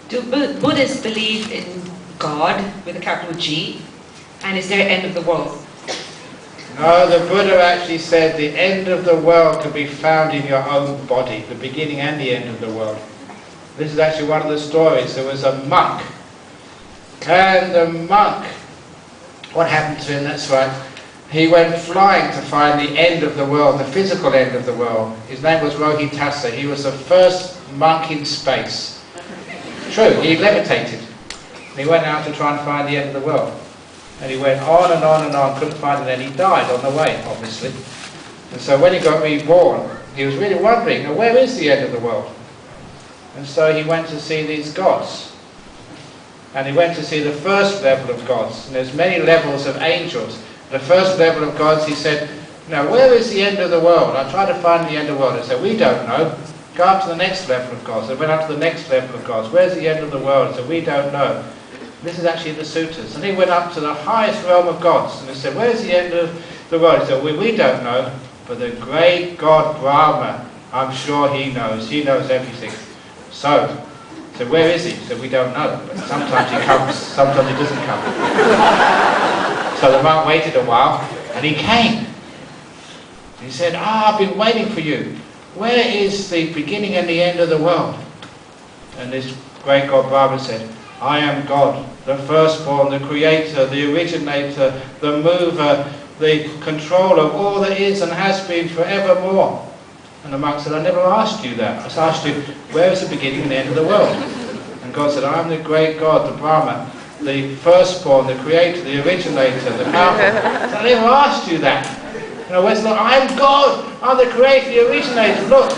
Do Buddhists believe in God with a capital G? And is there an end of the world? No, the Buddha actually said the end of the world can be found in your own body, the beginning and the end of the world. This is actually one of the stories. There was a monk, and the monk, what happened to him, that's right, he went flying to find the end of the world, the physical end of the world. His name was Rohitasa. He was the first monk in space. True, he levitated. He went out to try and find the end of the world. And he went on and on and on, couldn't find it, and he died on the way, obviously. And so when he got reborn, he was really wondering, now, where is the end of the world? And so he went to see these gods. And he went to see the first level of gods. And there's many levels of angels. The first level of gods, he said, now where is the end of the world? I tried to find the end of the world. They said, we don't know. Go up to the next level of gods. They went up to the next level of gods. Where's the end of the world? They said, we don't know. This is actually the sutras. And he went up to the highest realm of gods. And they said, where's the end of the world? He said, we don't know. But the great God Brahma, I'm sure he knows. He knows everything. So where is he? He said, we don't know. But sometimes he comes, sometimes he doesn't come. So the monk waited a while, and he came. He said, I've been waiting for you. Where is the beginning and the end of the world? And this great God Brahma said, I am God, the firstborn, the creator, the originator, the mover, the controller of all that is and has been forevermore. And the monk said, I never asked you that. I just asked you, where is the beginning and the end of the world? And God said, I am the great God, the Brahma, the firstborn, the creator, the originator, the powerful. I never asked you that. You know, where's the, I'm God, I'm the creator, the originator. Look,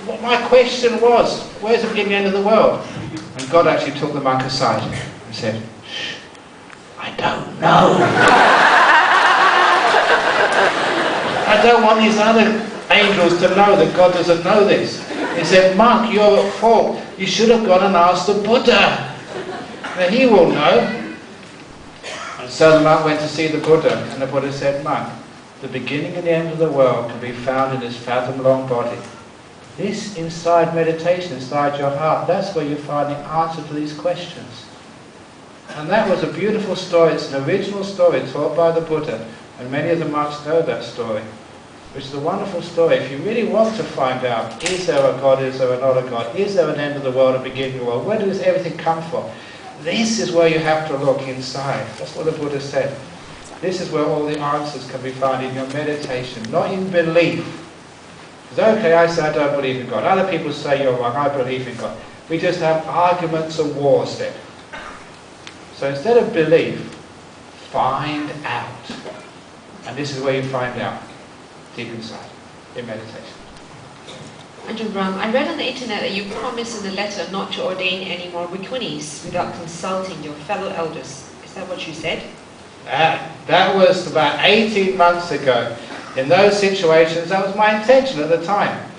what my question was, where's the beginning and end of the world? And God actually took the monk aside and said, shh, I don't know. I don't want these other angels to know that God doesn't know this. He said, monk, you're at fault. You should have gone and asked the Buddha. Now he will know. And so the monk went to see the Buddha, and the Buddha said, monk, the beginning and the end of the world can be found in this fathom-long body. This inside meditation, inside your heart, that's where you find the answer to these questions. And that was a beautiful story. It's an original story taught by the Buddha, and many of the monks know that story, which is a wonderful story. If you really want to find out, is there a God, is there not a God, is there an end of the world, a beginning of the world, where does everything come from? This is where you have to look inside. That's what the Buddha said. This is where all the answers can be found, in your meditation, not in belief. It's okay, I say I don't believe in God. Other people say you're wrong, I believe in God. We just have arguments and wars then. So instead of belief, find out. And this is where you find out, deep inside, in meditation. Ajahn Brahm, I read on the internet that you promised in the letter not to ordain any more bhikkhunis without consulting your fellow elders. Is that what you said? That was about 18 months ago. In those situations, that was my intention at the time.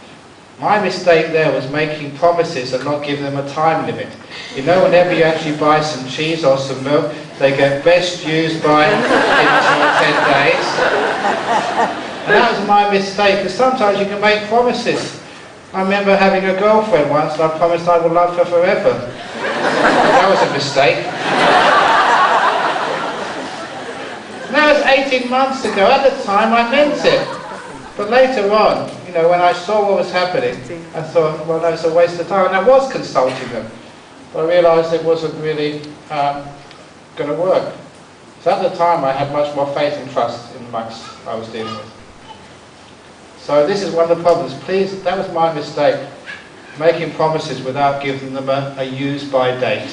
My mistake there was making promises and not giving them a time limit. You know, whenever you actually buy some cheese or some milk, they get best used by in 10 days. And that was my mistake, because sometimes you can make promises. I remember having a girlfriend once, and I promised I would love her forever. That was a mistake. That was 18 months ago. At the time, I meant it. But later on, you know, when I saw what was happening, I thought, well, that's a waste of time. And I was consulting them. But I realised it wasn't really going to work. So at the time, I had much more faith and trust in the monks I was dealing with. So this is one of the problems. Please, that was my mistake. Making promises without giving them a use-by date.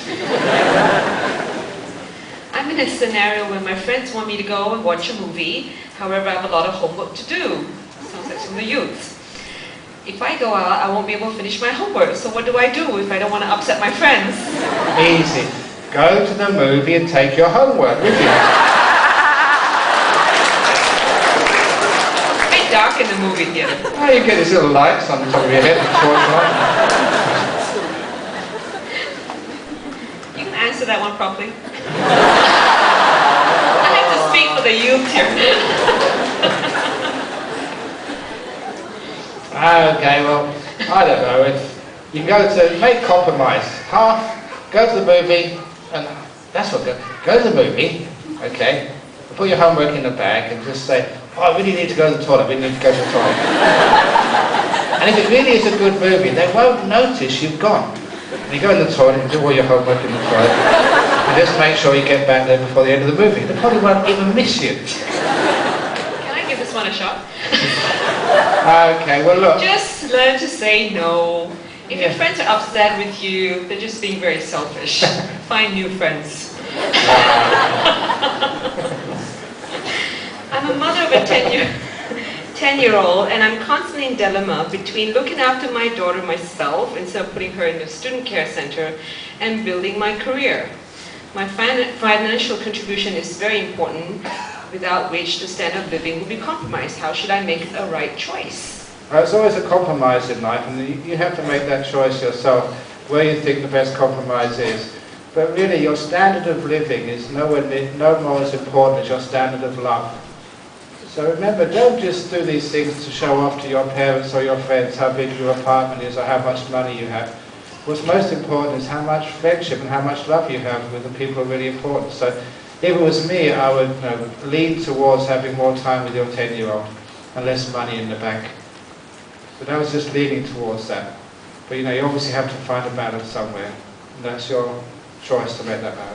I'm in a scenario where my friends want me to go and watch a movie. However, I have a lot of homework to do. Sounds like from the youth. If I go out, I won't be able to finish my homework. So what do I do if I don't want to upset my friends? Easy. Go to the movie and take your homework with you. It's a bit dark in the movie theater. Oh, you get these little lights on the top of your head, the torch light. You can answer that one properly. I have to speak for the youth here. Okay, well, I don't know. If you can go to make compromise. Half go to the movie, and that's what, go to the movie, okay, put your homework in the bag and just say, oh, I really need to go to the toilet, I really need to go to the toilet. And if it really is a good movie, they won't notice you've gone. And you go in the toilet and do all your homework in the toilet, and just make sure you get back there before the end of the movie. They probably won't even miss you. Can I give this one a shot? Okay, well look. Just learn to say no. If your friends are upset with you, they're just being very selfish. Find new friends. I'm a mother of a 10-year-old, and I'm constantly in dilemma between looking after my daughter myself instead of putting her in a student care center and building my career. My financial contribution is very important, without which the standard of living will be compromised. How should I make a right choice? There's always a compromise in life, and you have to make that choice yourself, where you think the best compromise is. But really, your standard of living is no more as important as your standard of love. So remember, don't just do these things to show off to your parents or your friends how big your apartment is or how much money you have. What's most important is how much friendship and how much love you have with the people who are really important. So if it was me, I would lean towards having more time with your 10-year-old and less money in the bank. But I was just leaning towards that. But you obviously have to find a balance somewhere. And that's your choice to make that balance.